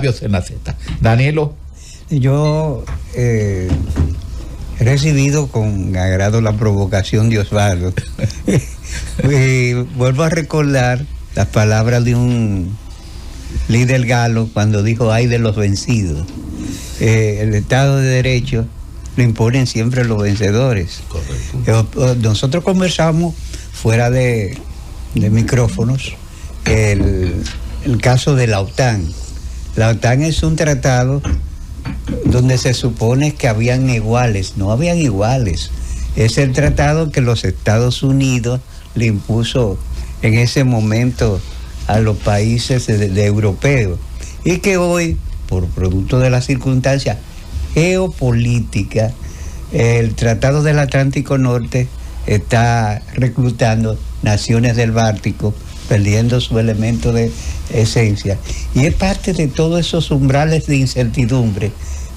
Fabio Cenaceta. Danilo. Yo he recibido con agrado la provocación de Osvaldo. Y vuelvo a recordar las palabras de un líder galo cuando dijo: "Ay de los vencidos". El Estado de Derecho lo imponen siempre los vencedores. Correcto. Nosotros conversamos fuera de micrófonos el caso de la OTAN. La OTAN es un tratado donde se supone que habían iguales. No habían iguales. Es el tratado que los Estados Unidos le impuso en ese momento a los países de europeos, y que hoy, por producto de las circunstancias geopolíticas, el Tratado del Atlántico Norte está reclutando naciones del Báltico, perdiendo su elemento de esencia. Y es parte de todos esos umbrales de incertidumbre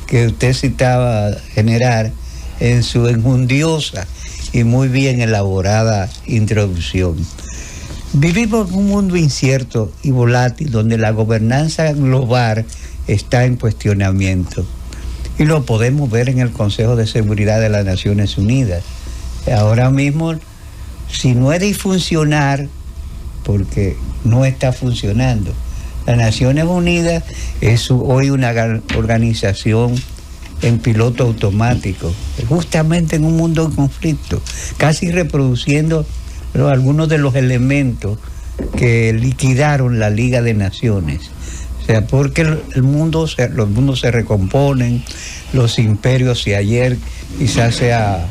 que usted citaba generar en su enjundiosa y muy bien elaborada introducción. Vivimos en un mundo incierto y volátil donde la gobernanza global está en cuestionamiento. Y lo podemos ver en el Consejo de Seguridad de las Naciones Unidas. Ahora mismo, si no es disfuncionar, porque no está funcionando. Las Naciones Unidas es hoy una organización en piloto automático, justamente en un mundo en conflicto, casi reproduciendo algunos de los elementos que liquidaron la Liga de Naciones. O sea, porque los mundos se recomponen, los imperios, y ayer quizás sea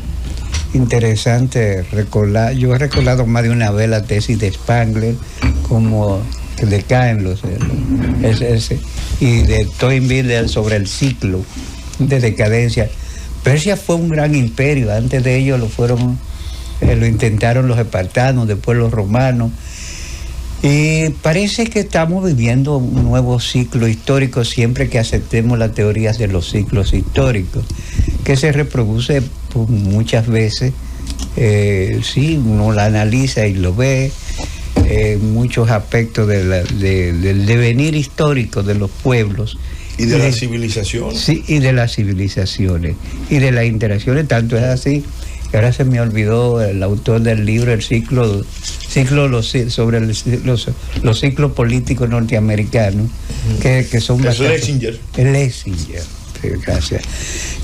interesante recordar, yo he recordado más de una vez la tesis de Spangler, como que decaen y de Toynbee sobre el ciclo de decadencia. Persia fue un gran imperio, antes de ello lo intentaron los espartanos, después los romanos, y parece que estamos viviendo un nuevo ciclo histórico siempre que aceptemos las teorías de los ciclos históricos, que se reproduce muchas veces, sí, uno la analiza y lo ve, muchos aspectos del devenir histórico de los pueblos. Y de las civilizaciones. Sí, y de las civilizaciones, y de las interacciones, tanto es así, que ahora se me olvidó el autor del libro, sobre los ciclos políticos norteamericanos, que son es Lessinger. Gracias.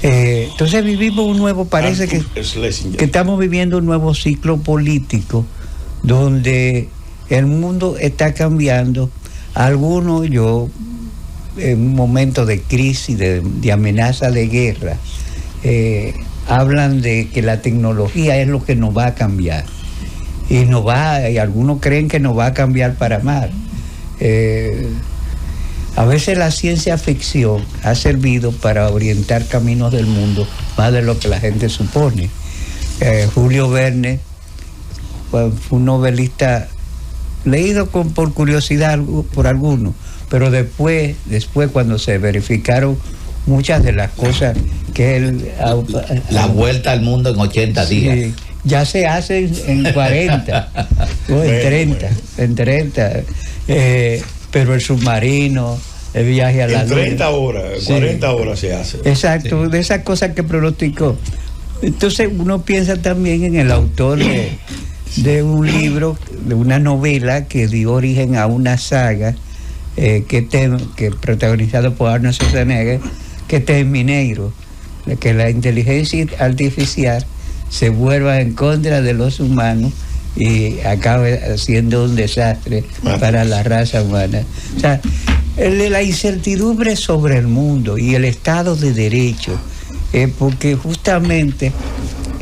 Entonces vivimos un nuevo, parece que estamos viviendo un nuevo ciclo político donde el mundo está cambiando. Algunos, en un momento de crisis, de amenaza de guerra, hablan de que la tecnología es lo que nos va a cambiar. Y algunos creen que nos va a cambiar para mal. A veces la ciencia ficción ha servido para orientar caminos del mundo más de lo que la gente supone. Julio Verne fue un novelista leído por curiosidad por algunos, pero después cuando se verificaron muchas de las cosas que él... La vuelta al mundo en 80 días. Sí, ya se hace en 40, o en 30. Pero el submarino, el viaje a la luna. En 30 horas, 40 horas se hace. Exacto, de esas cosas que pronosticó. Entonces uno piensa también en el autor de un libro, de una novela que dio origen a una saga que protagonizado por Arnold Schwarzenegger, que es Terminator, que la inteligencia artificial se vuelva en contra de los humanos y acabe siendo un desastre para la raza humana. O sea, la incertidumbre sobre el mundo y el Estado de Derecho, porque justamente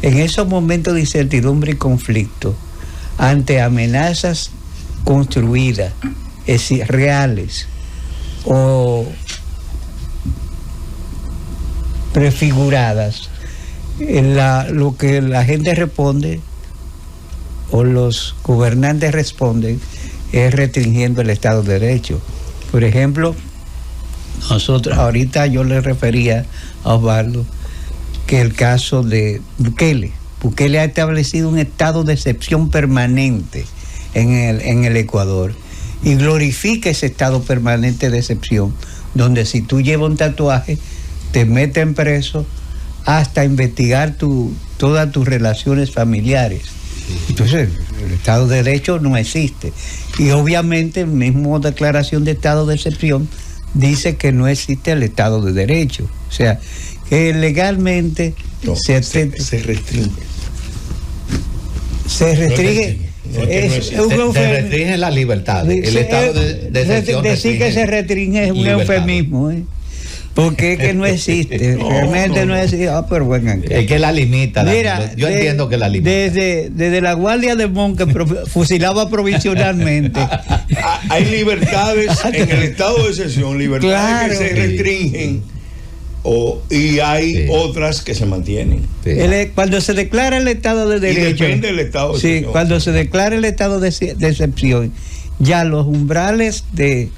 en esos momentos de incertidumbre y conflicto, ante amenazas construidas, es decir, reales o prefiguradas, lo que la gente responde o los gobernantes responden es restringiendo el Estado de Derecho. Por ejemplo, nosotros, ahorita yo le refería a Osvaldo que el caso de Bukele ha establecido un estado de excepción permanente en el Ecuador y glorifica ese estado permanente de excepción, donde si tú llevas un tatuaje, te meten preso hasta investigar todas tus relaciones familiares. Entonces, el Estado de Derecho no existe. Y obviamente, el mismo Declaración de Estado de Excepción dice que no existe el Estado de Derecho. O sea, que legalmente se restringe. Se restringe. Se restringe la libertad. El Estado de excepción decir que se restringe es un eufemismo, porque es que no existe, realmente no existe. Pero bueno, es que la limita. Mira, yo entiendo que la limita. Desde la Guardia de Mon, que fusilaba provisionalmente. Hay libertades en el estado de excepción, libertades que se restringen. Y hay otras que se mantienen. Sí. Cuando se declara el estado de derecho, y depende del estado de excepción. Cuando se declara el estado de excepción, ya los umbrales de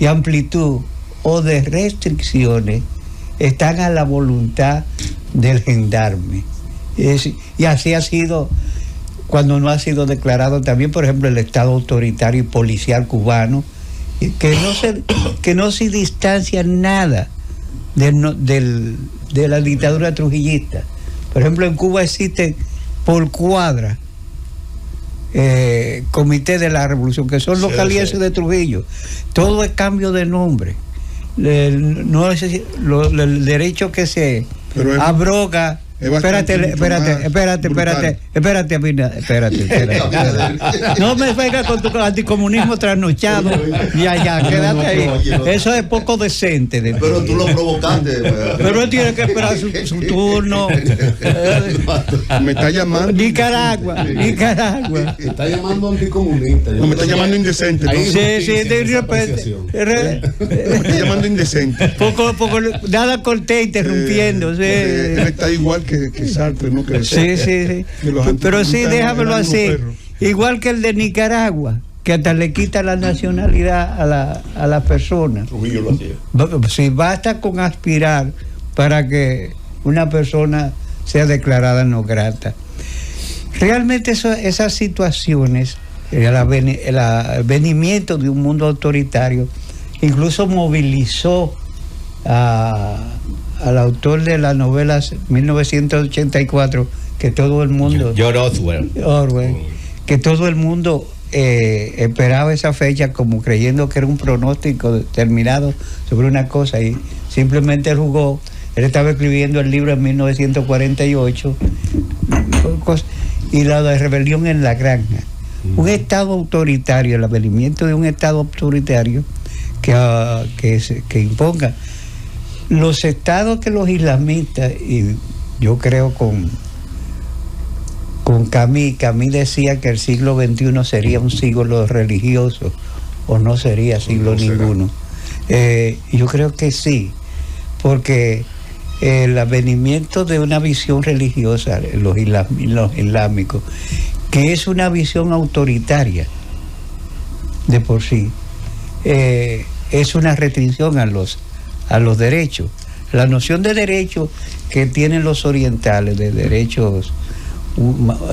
amplitud o de restricciones están a la voluntad del gendarme. Y así ha sido cuando no ha sido declarado también, por ejemplo, el estado autoritario y policial cubano, que no se distancia nada de la dictadura trujillista. Por ejemplo, en Cuba existen por cuadra Comité de la Revolución, que son los calienses de Trujillo. Todo es cambio de nombre. No es el derecho que se abroga. Espérate, no me vengas con tu anticomunismo trasnochado. Ya, quédate ahí. Eso es poco decente. Pero tú lo provocaste. Pero él tiene que esperar su turno. Me está llamando. Nicaragua. Me está llamando anticomunista. No, me está llamando indecente. Sí, de repente. Me está llamando indecente. Poco, nada cortés interrumpiendo. Él está igual que Sartre, ¿no? Sí. Pero sí, déjamelo así. Igual que el de Nicaragua, que hasta le quita la nacionalidad a la persona. Trujillo lo hacía. Si basta con aspirar para que una persona sea declarada no grata. Realmente esas situaciones, el venimiento de un mundo autoritario, incluso movilizó al autor de la novela 1984, que todo el mundo... George Orwell, que todo el mundo esperaba esa fecha como creyendo que era un pronóstico determinado sobre una cosa, y simplemente él jugó. Él estaba escribiendo el libro en 1948, y la de Rebelión en la Granja. Un Estado autoritario, el avenimiento de un Estado autoritario que imponga los estados que los islamistas, y yo creo con Camus decía que el siglo XXI sería un siglo religioso, o no sería siglo ninguno. Yo creo que sí, porque el advenimiento de una visión religiosa, los islámicos, que es una visión autoritaria de por sí, es una restricción a los derechos. La noción de derecho que tienen los orientales, de derechos,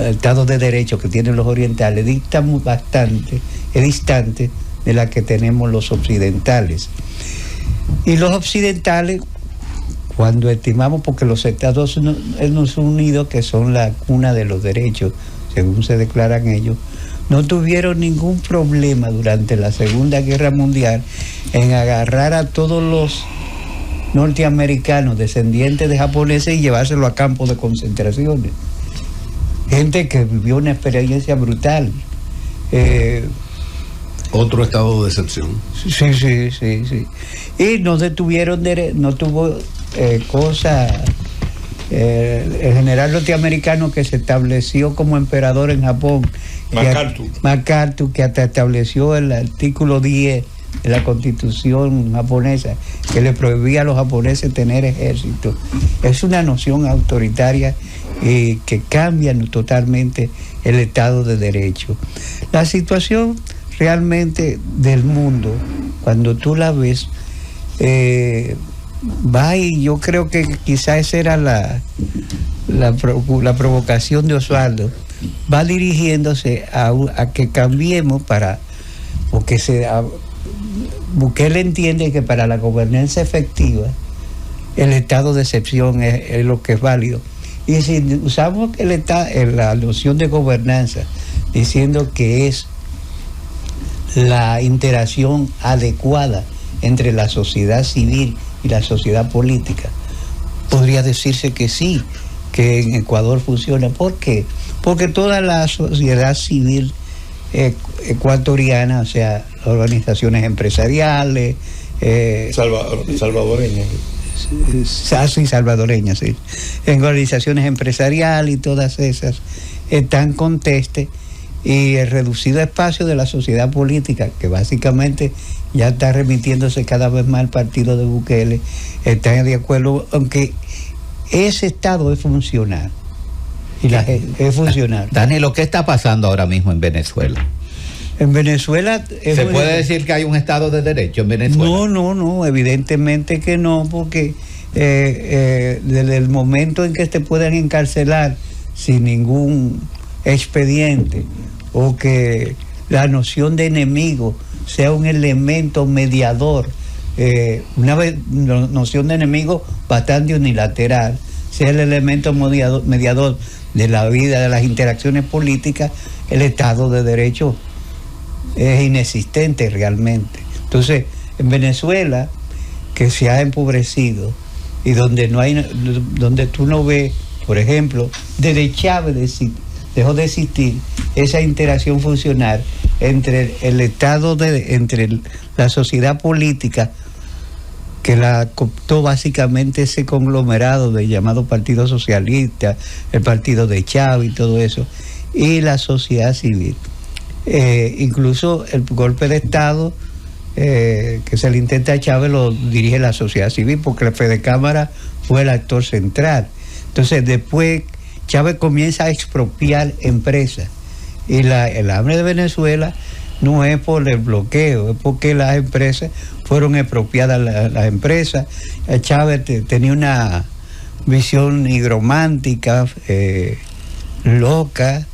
estados de derecho que tienen los orientales, es distante de la que tenemos los occidentales. Y los occidentales, cuando estimamos, porque los Estados Unidos, que son la cuna de los derechos, según se declaran ellos, no tuvieron ningún problema durante la Segunda Guerra Mundial en agarrar a todos los norteamericanos descendientes de japoneses y llevárselos a campos de concentraciones. Gente que vivió una experiencia brutal. Otro estado de excepción. Sí. Y no detuvieron, no tuvo el general norteamericano que se estableció como emperador en Japón, MacArthur, que hasta estableció el artículo 10 de la Constitución japonesa, que le prohibía a los japoneses tener ejército. Es una noción autoritaria que cambia totalmente el Estado de Derecho. La situación realmente del mundo, cuando tú la ves, va, y yo creo que quizás esa era la provocación de Osvaldo, va dirigiéndose a que cambiemos porque Bukele entiende que para la gobernanza efectiva el estado de excepción es lo que es válido. Y si usamos la noción de gobernanza diciendo que es la interacción adecuada entre la sociedad civil y la sociedad política, podría decirse que sí, que en Ecuador funciona. ¿Por qué? Porque toda la sociedad civil ecuatoriana, o sea, organizaciones empresariales, salvadoreñas. Sí, salvadoreñas, sí. En organizaciones empresariales y todas esas están conteste, y el reducido espacio de la sociedad política, que básicamente ya está remitiéndose cada vez más al partido de Bukele, están de acuerdo, aunque ese estado es funcional. Y es funcional. Danilo, ¿qué está pasando ahora mismo en Venezuela? En Venezuela... ¿Se puede decir que hay un estado de derecho en Venezuela? No, evidentemente que no, porque desde el momento en que te puedan encarcelar sin ningún expediente, o que la noción de enemigo sea un elemento mediador, una noción de enemigo bastante unilateral, sea el elemento mediador de la vida, de las interacciones políticas, el Estado de Derecho es inexistente realmente. Entonces, en Venezuela, que se ha empobrecido y donde tú no ves, por ejemplo, desde Chávez dejó de existir esa interacción funcional entre el Estado, entre la sociedad política, que la cooptó básicamente ese conglomerado de llamado Partido Socialista, el partido de Chávez y todo eso, y la sociedad civil. Incluso el golpe de Estado que se le intenta a Chávez lo dirige la sociedad civil, porque el Fedecámara fue el actor central. Entonces después Chávez comienza a expropiar empresas, y el hambre de Venezuela no es por el bloqueo, es porque las empresas fueron expropiadas. Las empresas, Chávez tenía una visión higromántica, loca,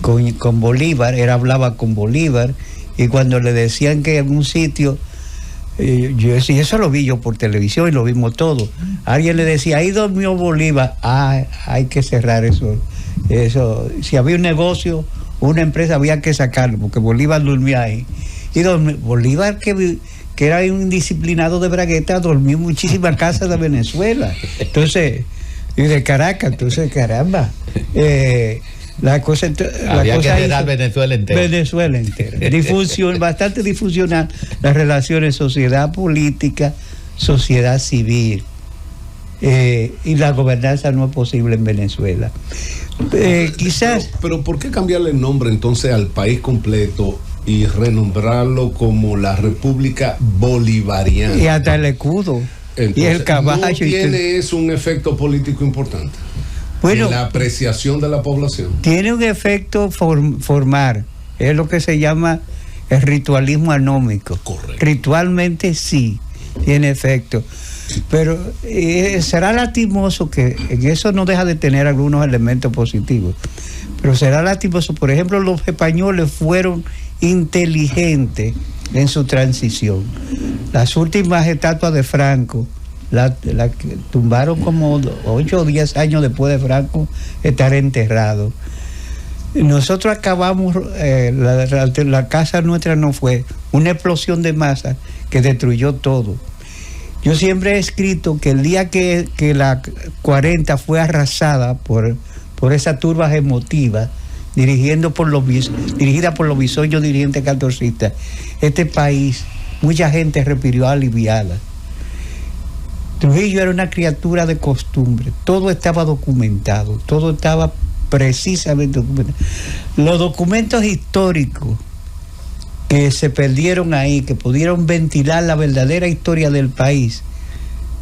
con Bolívar, él hablaba con Bolívar, y cuando le decían que en un sitio, yo decía, eso lo vi yo por televisión y lo vimos todo, alguien le decía, ahí durmió Bolívar, hay que cerrar eso, si había un negocio, una empresa, había que sacarlo, porque Bolívar dormía ahí, y Bolívar, que era un indisciplinado de bragueta, dormió en muchísimas casas de Venezuela, entonces, y de Caracas, entonces, caramba, había que heredar Venezuela entera. Venezuela entera. Bastante disfuncional las relaciones sociedad política, sociedad civil. Y la gobernanza no es posible en Venezuela. Quizás. Pero ¿por qué cambiarle el nombre entonces al país completo y renombrarlo como la República Bolivariana? Y hasta el escudo. Entonces, y el caballo. ¿no tiene eso un efecto político importante? Bueno, la apreciación de la población. Tiene un efecto formar, es lo que se llama el ritualismo anómico. Correcto. Ritualmente sí, tiene efecto. Pero será lastimoso, que en eso no deja de tener algunos elementos positivos, pero será lastimoso. Por ejemplo, los españoles fueron inteligentes en su transición. Las últimas estatuas de Franco la tumbaron como 8 o 10 años después de Franco estar enterrado. Nosotros acabamos, la casa nuestra no fue una explosión de masa que destruyó todo. Yo siempre he escrito que el día que la 40 fue arrasada por esas turbas emotivas, dirigida por los bisoños dirigentes catorcistas, este país, mucha gente respiró aliviada. Trujillo era una criatura de costumbre, todo estaba documentado, todo estaba precisamente documentado. Los documentos históricos que se perdieron ahí, que pudieron ventilar la verdadera historia del país,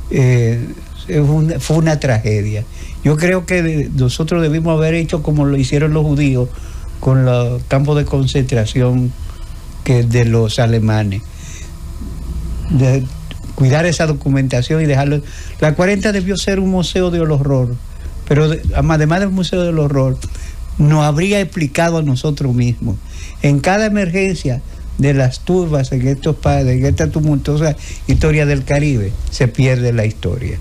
fue una tragedia. Yo creo que nosotros debimos haber hecho como lo hicieron los judíos con los campos de concentración de los alemanes, de cuidar esa documentación y dejarlo. La 40 debió ser un museo del horror, pero además del museo del horror, nos habría explicado a nosotros mismos, en cada emergencia de las turbas en esta tumultuosa historia del Caribe, se pierde la historia.